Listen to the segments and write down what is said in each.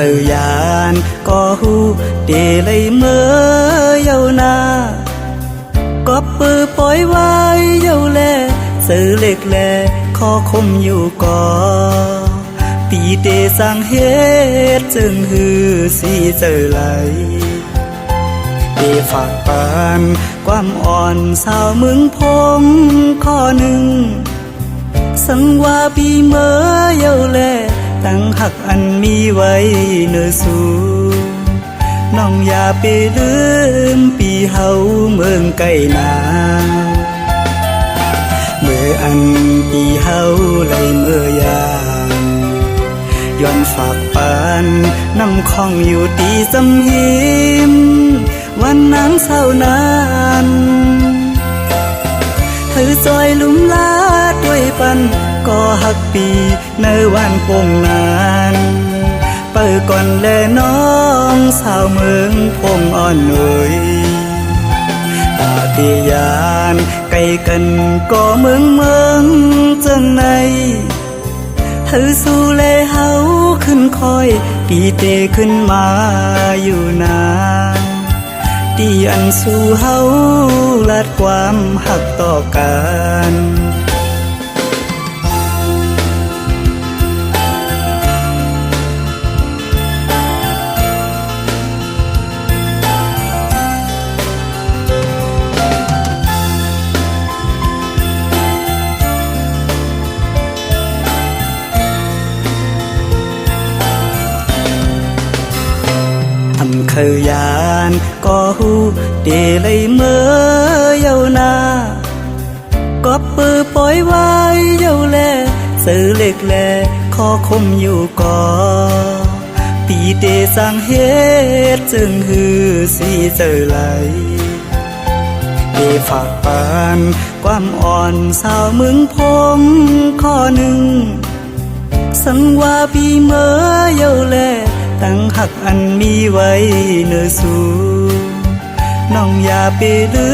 ยยานก็หูเดเลยเมื่อเยานาก็ปือปล่อยไว้เยาแลซื้อเล็กแลขอคมอยู่ก่อปีเดสังเฮ็ดจึงฮือสีเจอไหลเดฝากปานความอ่อนสาวมึงพงข้อหนึ่งสังว่าปีเมื่อเยาแลตั้งหักอันมีไว้เนื้อสู่น้องอย่าไปลืมปีเฮาเมืองไกลนาเมื่ออันปีเฮาไหลเมื่อยามย้อนฝากปานน้ำคองอยู่ตีสำหิมวันนั้นเศร้านานเธอซอยลุ่มลาด้วยปันก็หักปีในวันปงนานเปิดก่อนแลน้องสาวเมืองพงอ่อนเอ่ยตาเตียานไกลกันก็เมืองจังในเธอสู้แลเฮาขึ้นคอยปีเตขึ้นมาอยู่นานดีอันสู้เฮาลาดความหักต่อกันเคยยานก็หูเดเลยเมื่อเยานาก็ปือปล่อยไว้เยาแลซื้อเล็กแลขอคมอยู่ก่อปีเดสังเฮ็ดจึงฮือสีเจอไหลเดฝากปานความอ่อนสาวมึงพงข้อหนึ่งสังว่าปีเมื่อเยาแลตั้งหักอันมีไว้เนื้อสู่น้องอย่าไปลื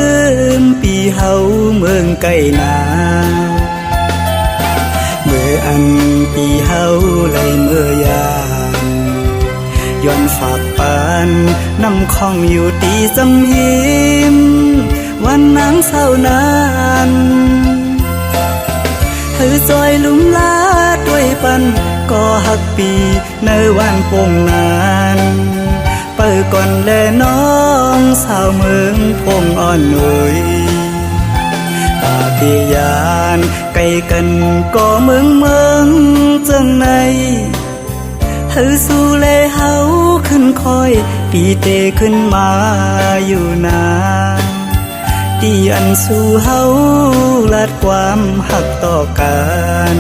มปีเฮาเมืองไกลนาเมื่ออันปีเฮาไหลเมื่อยามย้อนฝากปานน้ำคองอยู่ตีสำหิมวันนั้นเศร้านานเธอซอยลุ่มลาด้วยปันก็หักปีในวันปงนานเปิดก่อนแลน้องสาวเมืองพงอ่อนเอ่ยตาเตียานไกลกันก็เมืองจังในเธอสู้แลเฮาขึ้นคอยปีเตขึ้นมาอยู่นานดีอันสู้เฮาลาดความหักต่อกัน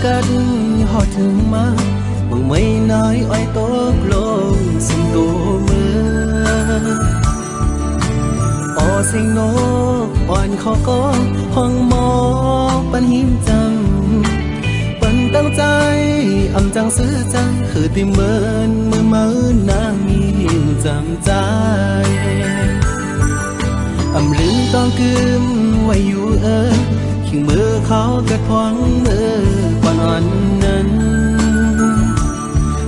กันหอดถึงมามึงไม่น้อยอ้อยตกลงสิ่งตัวมือออเสียงนกอ่อนขอก็ห้องหมอปันหิมจังปันตั้งใจอำจังซื้อจังคือติเมินมือมือนางมีหิมจำใจอำลืมต้องกึมไว้อยู่ขิงมือเขากระทวงมือก่อนอ่อนนั้น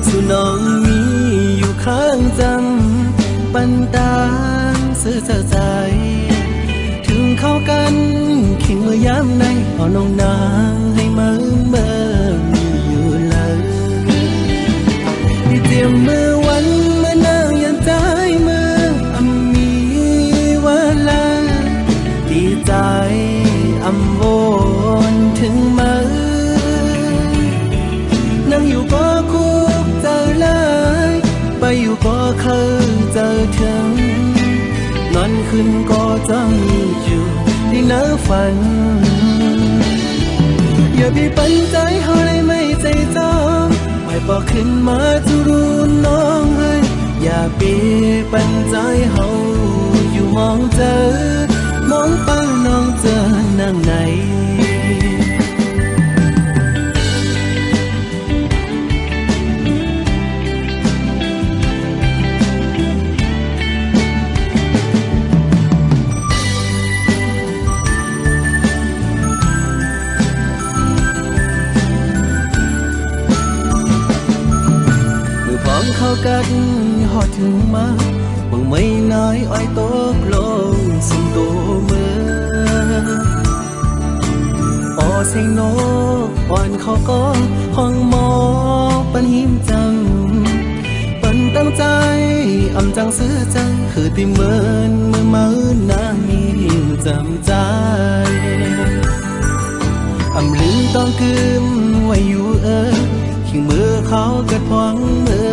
สู่น้องมีอยู่ข้างจำปันตางส ซื้อเธอใจถึงเข้ากันขิงเมื่อยามในเอาน้องนางให้เมื่ออยู่เลยที่เตรียมมือวันเมื่อนางยันใจมือมีเวลาดีใจโอนถึงมือนั่งอยู่ก็คุกเจอเลยไปอยู่ก็เคยเจอถึงนอนขึ้นก็จะมีอยู่ที่เนื้อฝันอย่าไปปันใจเขาเลยไม่ใจจองไม่บอกขึ้นมาจะรู้น้องเลยอย่าไปปันใจเขาอยู่มองเจอมองเป้าน้องเจอนั่งไหนเข้ากันหอดถึงมาหวังไม่น้อยอ้อยตกลงสุ่มตัวมือปอเสียงนกอ่อนเขาก็ห้องหมอปันหิมจังปันตั้งใจจังซื้อจังคือที่เหมือนเมื่อมาน้ามีหิมจำใจลืมต้องกึมไว้อยู่ขิงมือเขาเกิดพวงมือ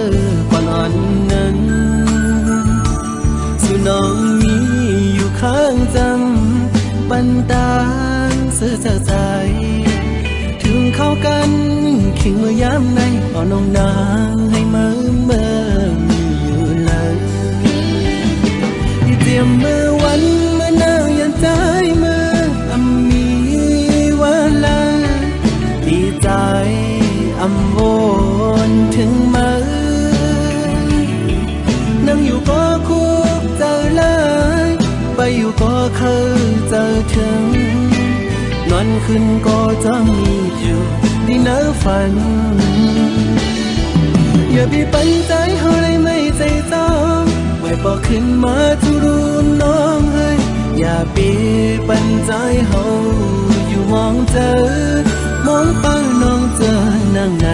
ก่อนอ่อนนั้นสู่น้องมีอยู่ข้างจำปันตางซื้อใจถึงเข้ากันขิงมือยามในเอาน้องนางให้เมื่ออยู่เลยที่เตรียมมือวันเมื่อนางยันใจมือมีเวลาดีใจโอนถึงมือนั่งอยู่ก็คุกเจอเลยไปอยู่ก็เคยเจอถึงนอนขึ้นก็จะมีอยู่ที่เนื้อฝันอย่าไปปันใจเขาเลยไม่ใจจองไว้บอกขึ้นมาจะรู้น้องเฮ้ยอย่าไปปันใจเขาอยู่มองเจอมองไปน้องเจอนั่งไหน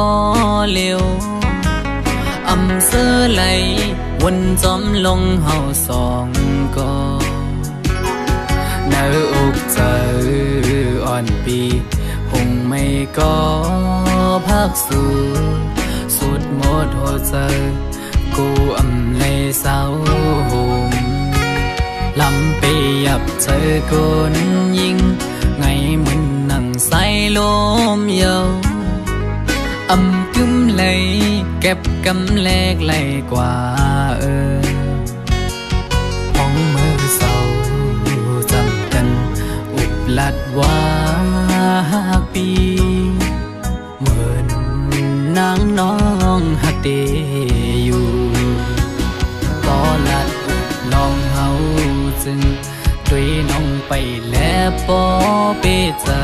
ก็เร็วเสื้อไหลวนจอมลงเฮาสองก็เนื้ออกเจออ่อนปีหงไม่ก็พักสู่สุดหมดหัวใจกูเลยเศร้าห่มลำไปยับเจอคนยิงไงมึนนั่งใส่ลมเยาวกึมเลยเก็บกำแลกไหลกว่าห้องมือเศร้าจำกันอุบลัดว่าปีเหมือนนางน้องหักเดอยู่ก็ลัดอุบลองเฮาจึงด้วยน้องไปแล้วปอเปเจอ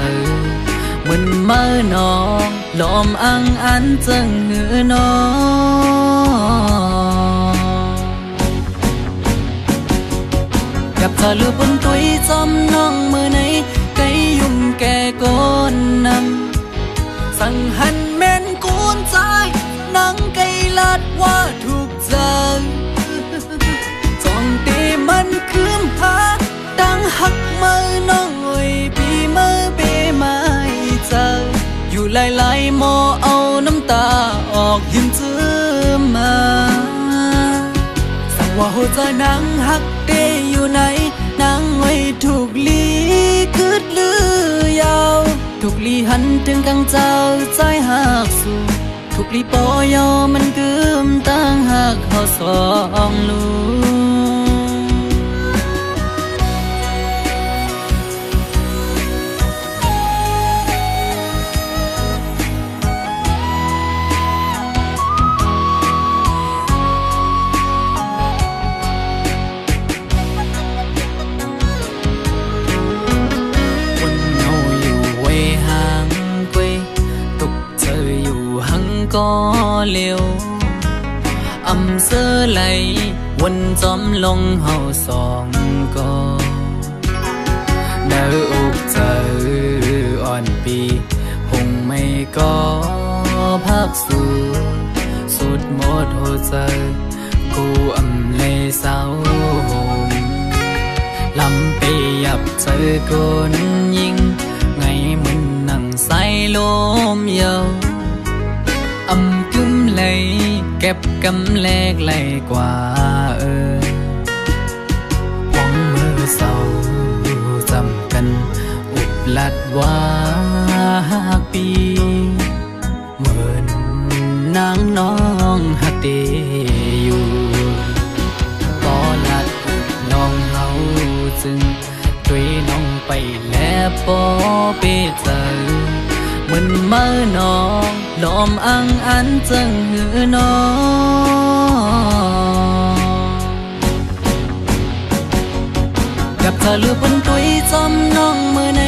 มันเมื่อน้องลมอังอันจังเหือน้องกับเธอลือบนตุยจอมน้องเมื่อไหนไกยุ่งแก่ก้นนำสั่งหันแม่นกูนใจนังไกลัดว่าถูกใจจ้องตีมันคืมหาดังหักเมื่อน้องไว้ปี อกยิ้มจื้อมาสั่งว่าหัวใจนางหักเดอยู่ไหนนางไว้ถูกลีคืดลือยาวถูกลีหันถึงกังเจ้าใจหักสู่ถูกลีปอยอมันกึมตั้งหักเขาสองลูก็เร็วอำเสื้อไหลวนจอมลงเฮาสองก็เนื้ออกเจออ่อนปีหงไม่ก็พักสู่สุดหมดหัวใจกูอำเลยเศร้าหงลำไปยับเจอคนยิงไงมันนั่งใส่ลมเยาอำกึมเลยเก็บกำแลกไหลกว่าหวังมือเศร้าจำกันอุบลัดว่าปีเหมือนนางน้องหักเดอยู่ก็ลัดน้องเฮาจึงด้วยน้องไปแล้วปอเปเจอเหมือนเมื่อน้องลมอังอันจังหือน้องกับเธอลือบนตุยจอมน้องเมื่อไหน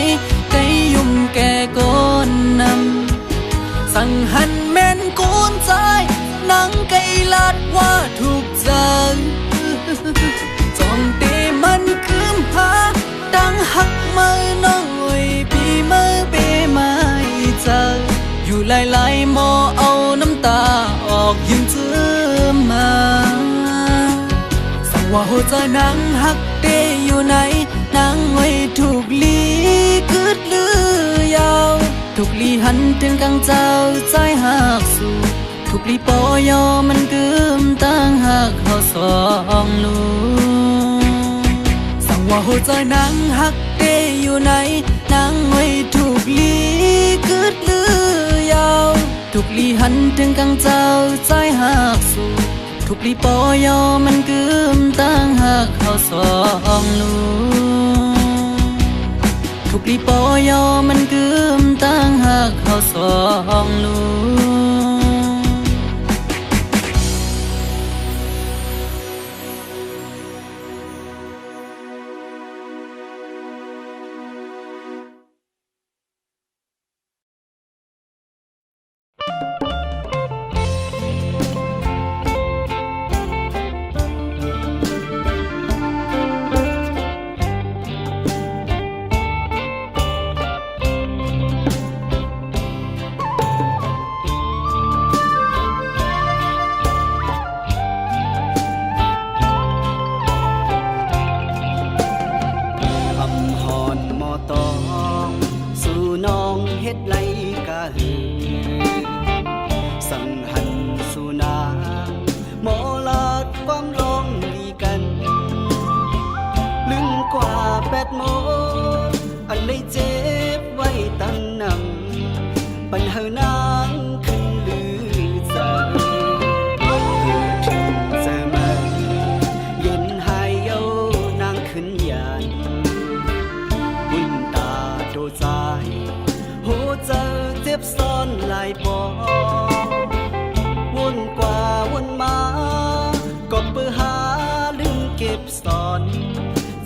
ไกยุ่มแก่ก้นนำสั่งหันแม่นกูนใจนังไกลาดว่าถูกใจจองเตมันคืมหาดังหักเมื่อน้องไว้ปีเมื่อเปไม่เจออยู่หลายๆหมอเอาน้ำตาออกยิ้มจื้อมาสั่งว่าหัวใจนางหักเดอยู่ไหนนางไว้ถูกลีคืดลือยาวถูกลีหันถึงกังเจ้าใจหักสู่ถูกลีปอยอมันกึมตั้งหักเขาสองลูสั่งว่าหัวใจนางหักเดอยู่ไหนนางไว้ถูกลีคืดลือยาวถูกลีหันถึงกังเจ้าใจหักสู่ถูกลีปอยอมันกึมตั้งหักเขาสองลูถูกลีปอยอมันกึมตั้งหักเขาสองลู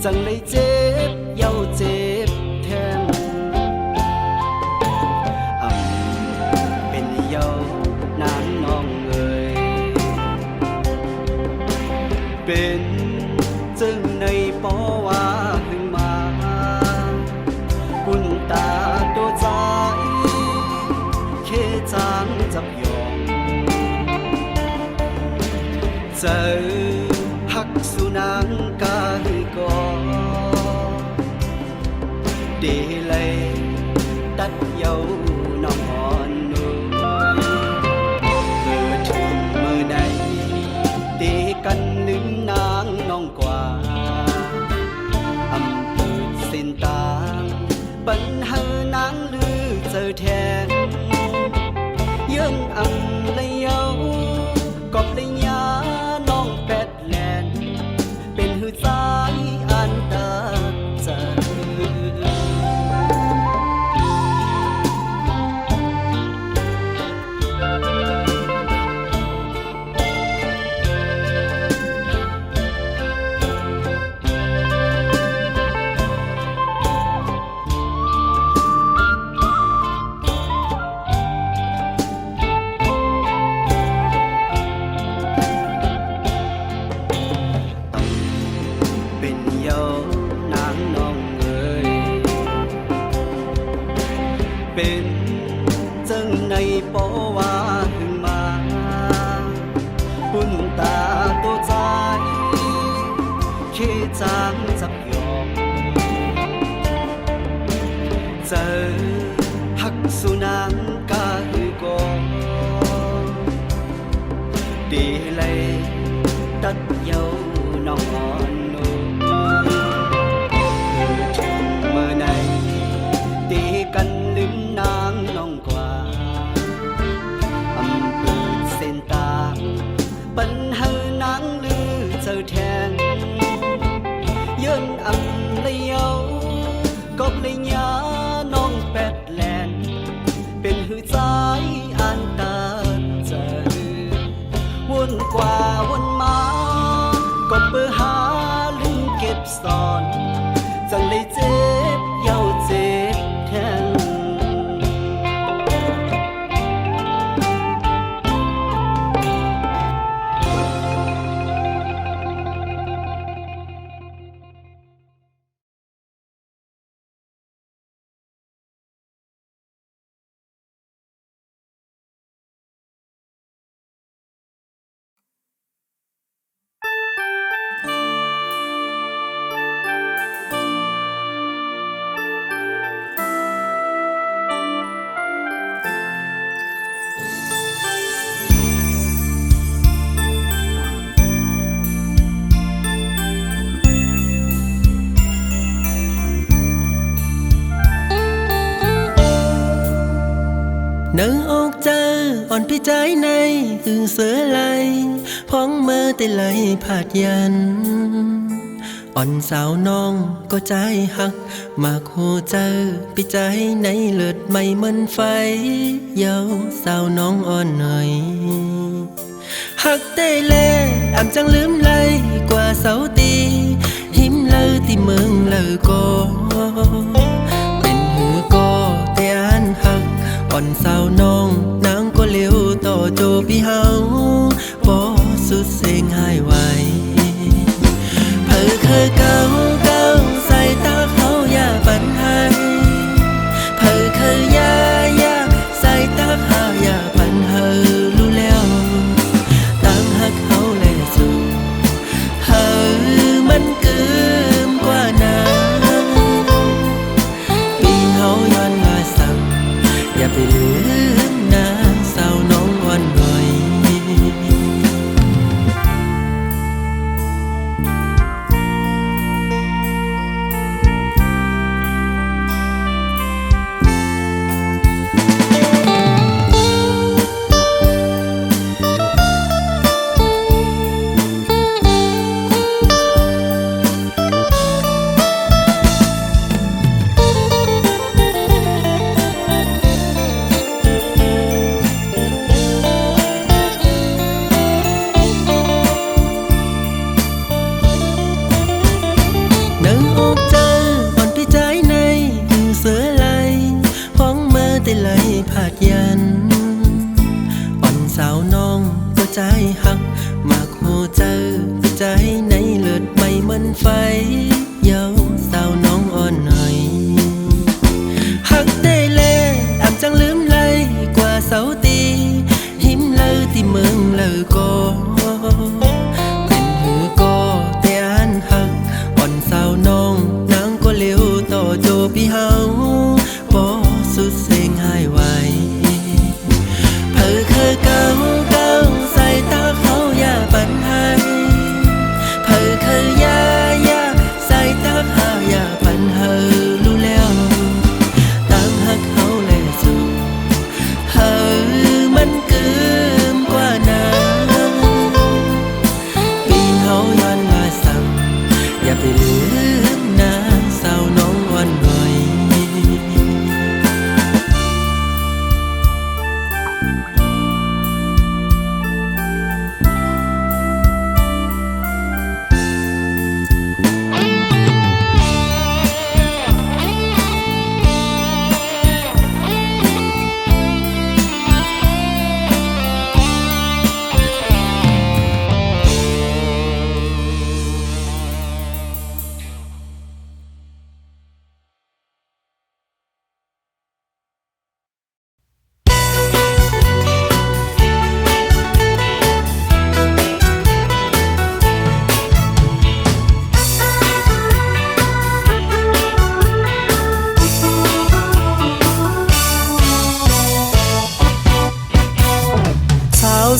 จังเลยเจ็บเย้าเจ็บแทนเป็นเย้านางน้องเอ่ยเป็นจึงในปอว่าขึ้นมาปุ่นตาตัวใจเคจางจับยองเจอหักสุนังกาหือกอเดลัยตัดเยาน้องอ่อนนุ่มเกิด ตัดเยาน้องอ่อนนุ่มถึงเมื่อไหนตีกันลืมนางน้องกว่าอำเภอเส้นตาปัญหานางลือเจ้าแทนย้อนอำเลยเยากบเลยยาน้องแปดแลนเป็นหือใจอันตาเจอวนกว่าวนมาก็เปื้อหาลืมเก็บซ่อนจังเลยเจ็บเยาเจ็บแทนหนังออกเจออ่อนพี่ใจในคือเสือไหลพ้องเมื่อแต่ไหลผาดยันอ่อนสาวน้องก็ใจหักมาคู่เจอพี่ใจในเลือดไม่เหมือนไฟเยาสาวน้องอ่อนหน่อยหักเต้เล่อ่ำจังลืมไหลกว่าเสาตีหิมเลยที่เมืองเลยก็เป็นหือก็แต่อันหักอ่อนสาวน้องนางก็เลี้ยวต่อโจพี่เฮาบ่สุดเสียงหายไหวเพิ่เคยเก่าใส่ตาเขาอย่าปันให้เพิ่เคยยาใส่ตาเขาอย่าปันเฮอรู้แล้วตั้งหักเขาแลสู่เฮอมันเกิมกว่านั้นปีเฮาย้อนมาสั่งอย่าไปลืมนะสาวน้องอ่อนหน่อยผาดยันอ่อนสาวน้องก็ใจหักมาคู่เจอพี่ใจในเลือดไม่เหมือนไฟเยาสาวน้องอ่อนหน่อยหักเต้เล่อ่ำจังลืมไหลกว่าเสาตีหิมเลยที่เมืองเลยก็เป็นหือก็แต่อันหักอ่อนสาวน้องนางก็เลี้ยวต่อโจพี่เฮาบ่สุดเสียงหายไหวเพิ่เคยเก่าใส่ตาเขาอย่าปันให้เพิ่เคยยาใส่ตาเขาอย่าปันเฮอรู้แล้วตั้งหักเขาแลสู่เฮอมันเกิมกว่านั้นปีเฮาย้อนมาสั่งอย่าไปลืมนะสาวน้องอ่อนหน่อย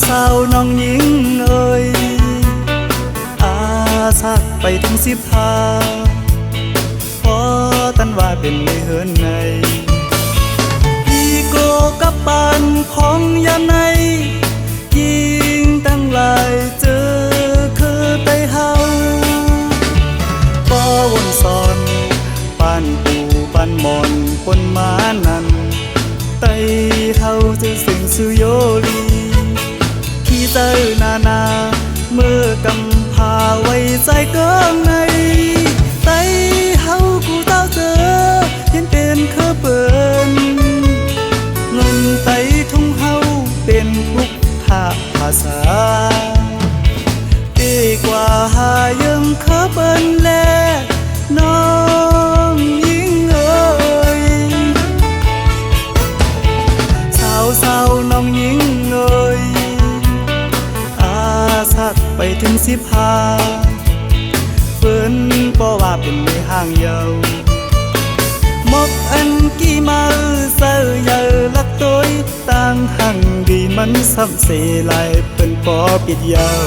สาวน้องหญิงเอ่ย สักไปถึง15พอตันว่าเป็นในเฮือนในอีโกกับปานของยามในยิงตั้งหลายเจอคือไตเฮาป้อวนสอนปานปูปานหมอนคนมานั้นไตเฮาจะเสียงสุโยลีขี้เจอนาเมื่อกำพาไว้ใจเกิงในไตเฮากูเต้าเจอเห็นเป็นคือเปินเงินไตทุ่งเฮาเป็นทุกภาษาดีกว่าหายังเคอเปิ้นแลน้องยิ่งเอ่ยสาวน้องยิ่งเอ่ยอาสักไปถึง15เปิ้นบ่ว่าเป็นในห้างเยาวมกอันกี่มาเสือเยาลักตัวต่างหังดีมันซ้ำเสลายเป็นปอปิดยาว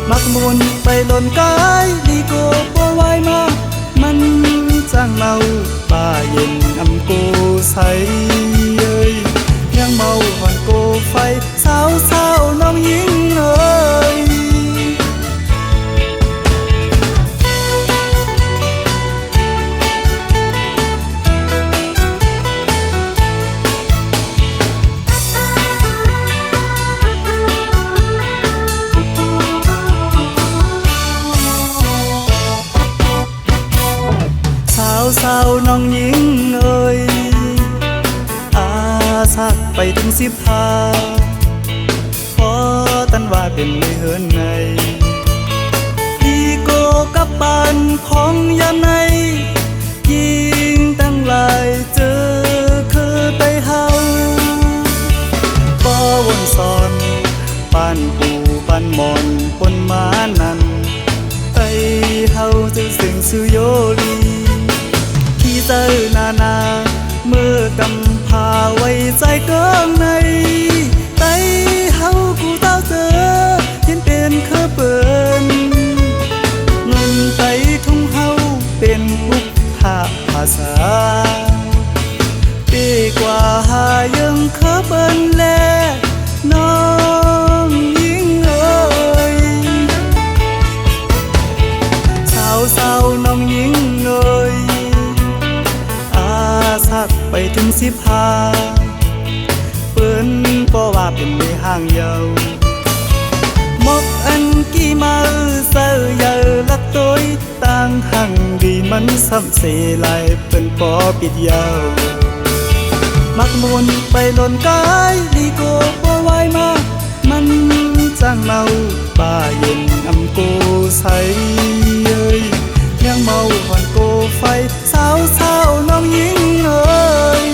มักมุนไปหล่นกายดีโกบ่ไหวมามันจ้างเมาป่าเย็นอำกูใสเอ้ยยังเมาหอนโกไฟสาวน้องยิ่งเอ้ยสาวน้องหญิงเอ่ยอาสักไปถึง15พอตันว่าเป็นในเฮือนในอีโกกับปานของยามในยิงตั้งหลายเจอคือไตเฮาป้อวนสอนปานปูปานหมอนปนมานั้นไตเฮาจะเสียงสุโยลีเจอนาเมื่อกำพาไว้ใจเกิงในไตเฮากูเต้าเจอเห็นเป็นคือเปิ้นเงินไตทุ่งเฮาเป็นพุกภาษาดีกว่าหายังคือเปิ้นแลน้องยิ่งเอ่ยสาวน้องยิ่งเอ่ยสักไปถึง15เปิ้นบ่ว่าเป็นในห้างเยาวมกอันกี่มาเสือเยาลักตัวต่างหังดีมันซ้ำเสลายเปิ้นปอปิดยาวมักมุนไปหล่นกายดีโกบ่ไหวมามันจ้างเมาป่าเย็นอำกูใสเอ้ยยังเมาหอนโกไฟสาวน้องยิ่งเอ่ย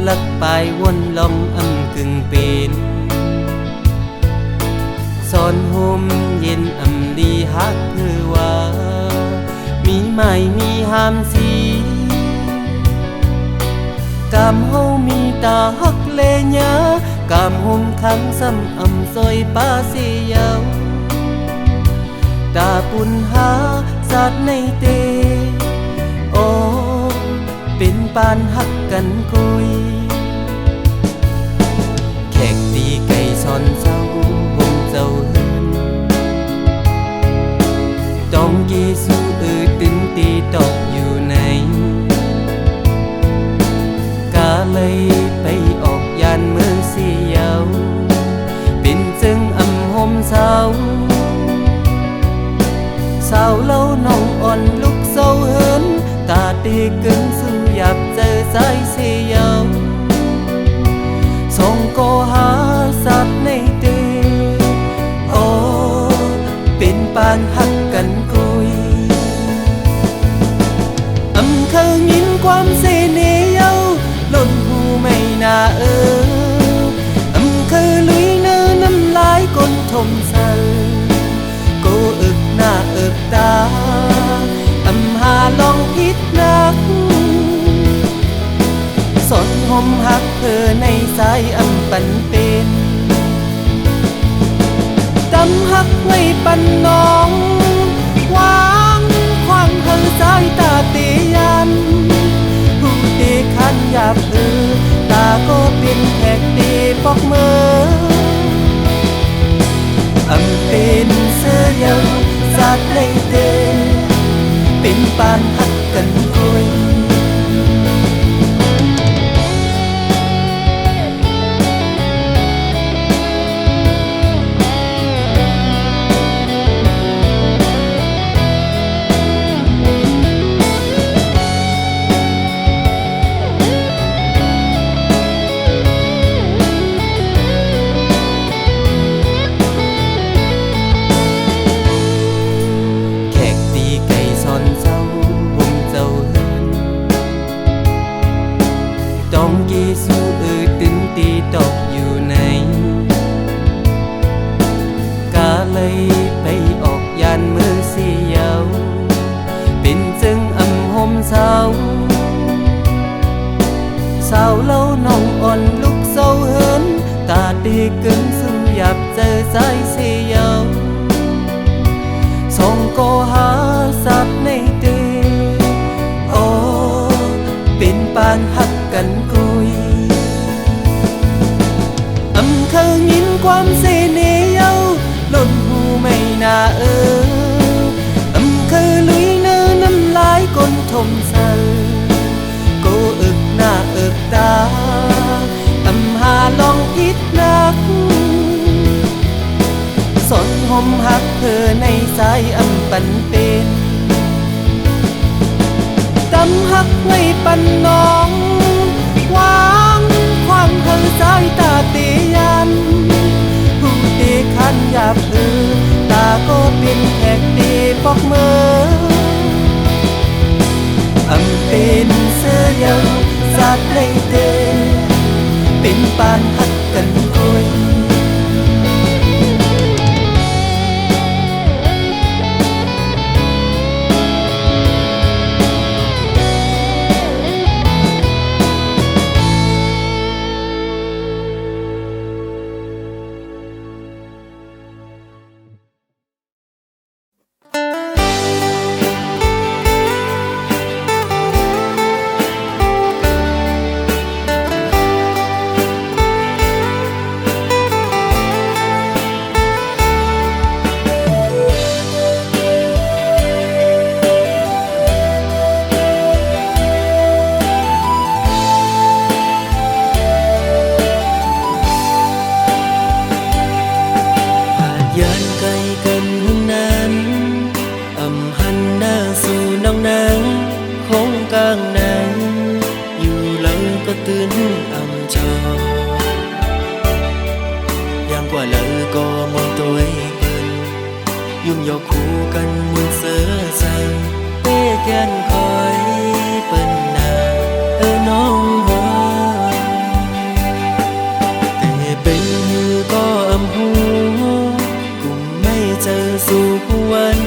ลักไปวนลองอำกึ่งเป็นสอนห่มเย็นอำลีฮักคือว่ามีไหมมีหามสีกำเฮามีตาฮักเลญากำห่มขังซ้ำอำซอยป้าเสียาวตาปุ่นหาสัตว์ในเตโอเป็นปานฮักกันคุยแขกตีไก่ซอนเจ้าห่มเจ้าเฮินต้องกีสู้ตึงตีตกอยู่ในกาเลยไปออก กึ่งสู้หยับเจอใจเสียยวส่งก็หาสัตว์ในเตโอเป็นปานหักกันกุยเคยยินความเสน่ห์เย้าล้นหูไม่น่าเคยลุยเนื้อน้ำลายก้นทมใส่ก็อึกหน้าอึกตาหาลองพิษนักสดหอมหักเธอในสายปันเป็นดำหักไว้ปันน้องวางควางเธอสายตาเตียันผู้เด็กขันหยาบตาก็เป็นแขกตีปอกมือเป็นเสื้อเยาสัตว์ในเตเป็นปานหักกันกุยสาวเล่าน้องอ่อนลุกเศร้าเหินตาดีกึ่งสู้หยับเจอใจเสียยวส่งก็หาสัตว์ในเตโอเป็นปานหักกันกุยเคยยินความเสน่ห์เย้าล้นหูไม่น่าเคยลุยเนื้อน้ำลายก้นทมใส่ก็อึกหน้าอึกตาหาลองพิษนักสนหอมหักเธอในสายปันเป็นดำหักไว้ปันน้องวางควางเธอสายตาเตียันผู้เด็กขันหยาบตาก็เป็นแขกตีปอกมือเป็นเสื้อเยาสัตว์ในเตเป็นปานหักกันกุยยุ่งยอกคู่กันมุนเสือใส่เป้แกนคอยเปิ้นนาน้องหัวแต่เป็นอยู่ก็หูกุมไม่เจอสู่วัน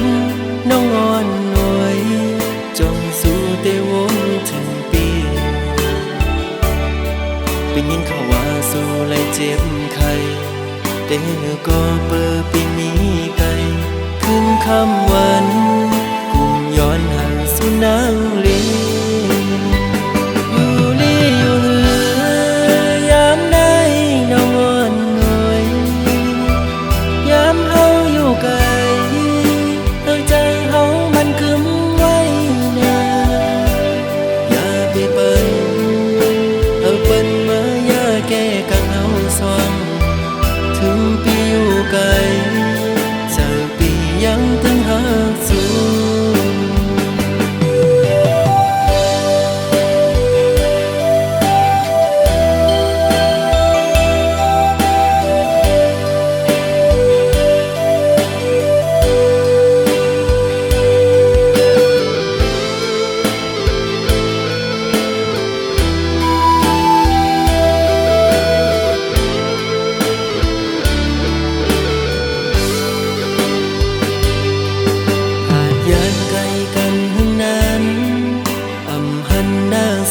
น้องอ่อนหน่วยจงสู่เตวนถึงปีเป็นยินเขาว่าสู่ไล่เจ็บไข้แต่ก็เปิดปีมีไกลคืนคำวันกุมย้อนห่างสู่นางลีอยู่ลีอยู่เหือยามได้น้องอ่อนหน่วยยามเฮาอยู่ไกลใจเฮามันคึมไว้นาอย่าไปเปิ้นเปิ้นมาอย่าแก้กังเฮาสองถึงปีอยู่ไกลยังตึงหา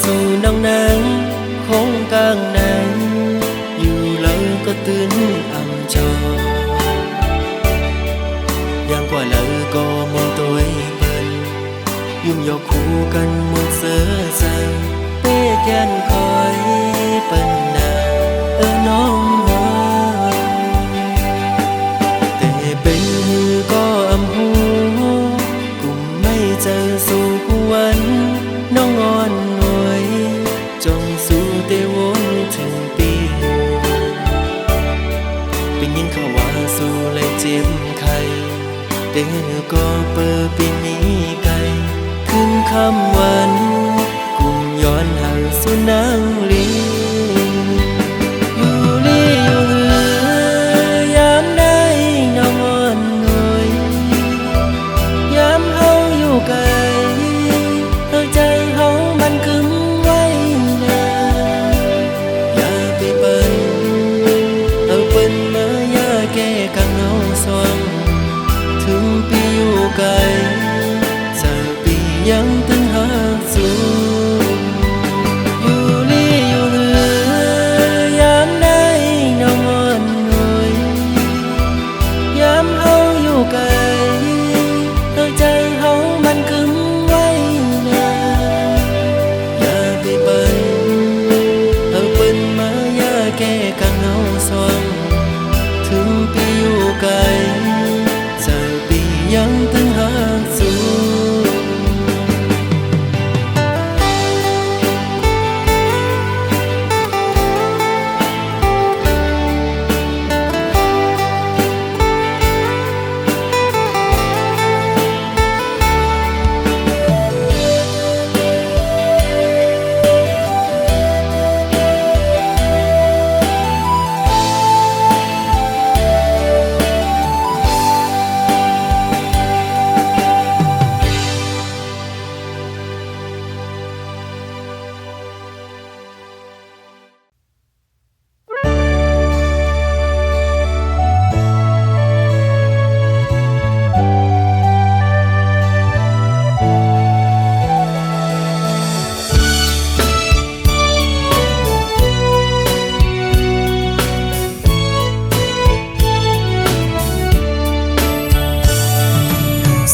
สู่น้องนางคงกลางนางอยู่เลยก็ตื่นอ่ำจออย่างกว่าเลยก็มองตัวเปิ้นยุ่มยอกคู่กันหมดเสือใจเป้แกนคอยเปิ้นนาน้องฮอแต่เป็นหือก็อำหูกุมไม่เจอสู่วันน้องอ่อนหน่วยจงสู่เตวนถึงปีเป็นยินเขาว่าสู่เลยเจ็บไข้เด้อก็เปิดปีนี้ไกลขึ้นคำวันกุมย้อนหาสู่นางลีอยู่ลีอยู่เหือยามได้น้องอ่อนหน่วยยามเฮาอยู่ไกลใจเฮามันคึมไว้นาอย่าไปเปิ้นเอาเปิ้นมาอย่าแก้กังเฮาสวงถึงปีอยู่ไกลจะปียังตึงหาสู่อยู่ลีอยู่เหือยามได้น้องอ่อนหน่วยยามเฮาอยู่ไกลใจเฮามันคึมไว้นาอย่าไปเปิ้นเอาเปิ้นมาอย่าแก้กังเฮาสวงถึงปีอยู่ไกลจะปียังตึงหาสู่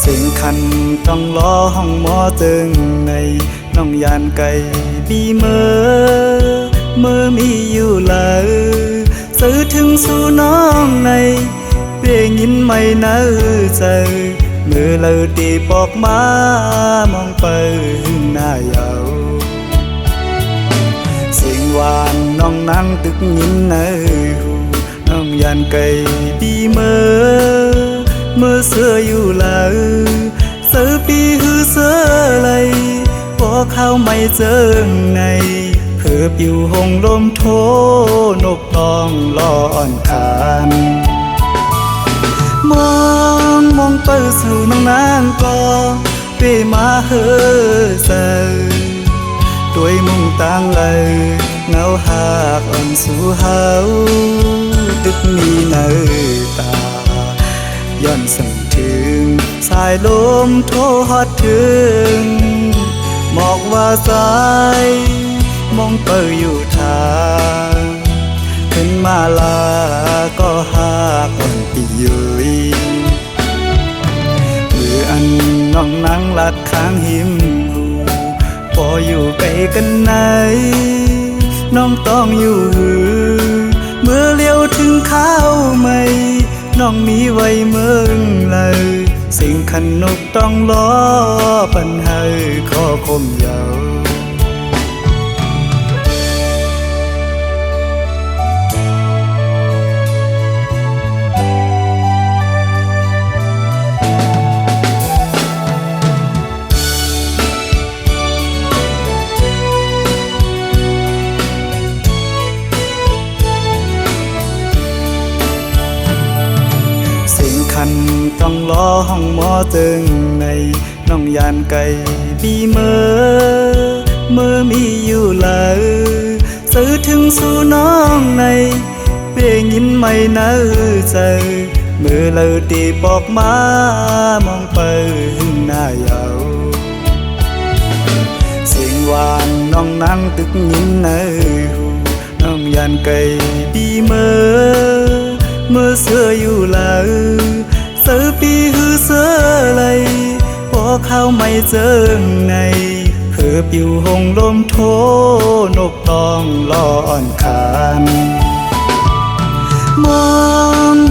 สิ่งคันต้องล้อห้องหมอตึงในน้องยานไก่บีเมื่อมีอยู่เลยสื่อถึงสู่น้องในเปียงยินไม่น่าใจเมื่อเลยตีปอกมามองไปหน้าเยาสิ่งหวานน้องนั่งตึกยินในหูน้องยานไก่บีเมื่อเสืออยู่เลยเสือปีหือเสือไหลพอเข้าไม่เจอในเพิ่บอยู่หงลมโทนกตองลอนคานมองไปสู่น้องนางก็เปมาเฮอเซอด้วยมุ่งต่างเลยเงาหากอ่อนสู่เฮาดึกมีเนื้อตาย้อนสั่งถึงสายลมโทฮอดถึงหมอกว่าสายมองเปิดอยู่ทางขึ้นมาลาก็หากอ่อนปียุยมืออันน้องนั่งลัดข้างหิมหูพออยู่ไกลกันไหนน้องต้องอยู่หือเมื่อเลี้ยวถึงข้าวไม่น้องมีไว้เมืองเลยสิ่งขันนกต้องล้อปัญหาข้อคมยาวต้องล้อห้องหมอตึงในน้องยานไก่บีเมื่อมีอยู่เลยสื่อถึงสู่น้องในเปียงยินไม่น่าใจเมื่อเลยตีปอกมามองไปหน้าเยาสิ่งหวานน้ น้องนั่งตึกยินเนอน้องยันไก่ปีเมื่อเสืออยู่ลาเสือปีฮือเสือไหลพอเข้าไม่เจอในเพื่อปิวหงลมโทนกตองลอนคานม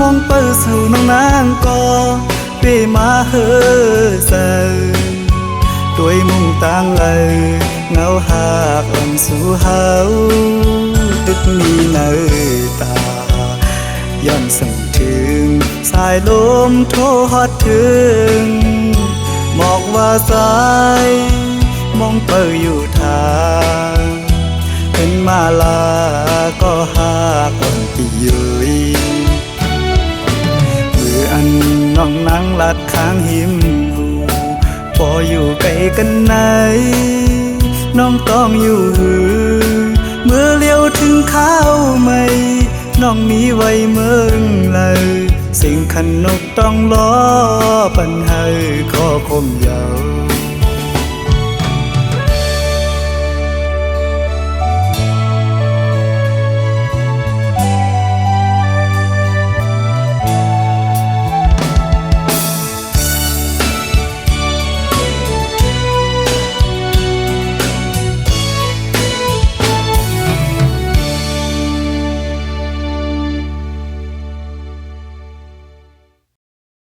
องเปิดสู่น้องนางก็เปมาเฮอเซอด้วยมุ่งตั้งเงาหากอ่อนสู่เฮาตึกมีเนตาย้อนส่งถึงสายลมโทฮอดถึงหมอกว่าสายมองเปิดอยู่ทางเป็นมาลาก็หากอ่อนปีเยยมืออันน้องนั่งลัดข้างหิมพออยู่ไกลกันไหนน้องต้องอยู่หือเมื่อเลี้ยวถึงข้าวไม่น้องมีไว้เมืองเลยสิ่งขันนกต้องล้อปันให้ขอคมยา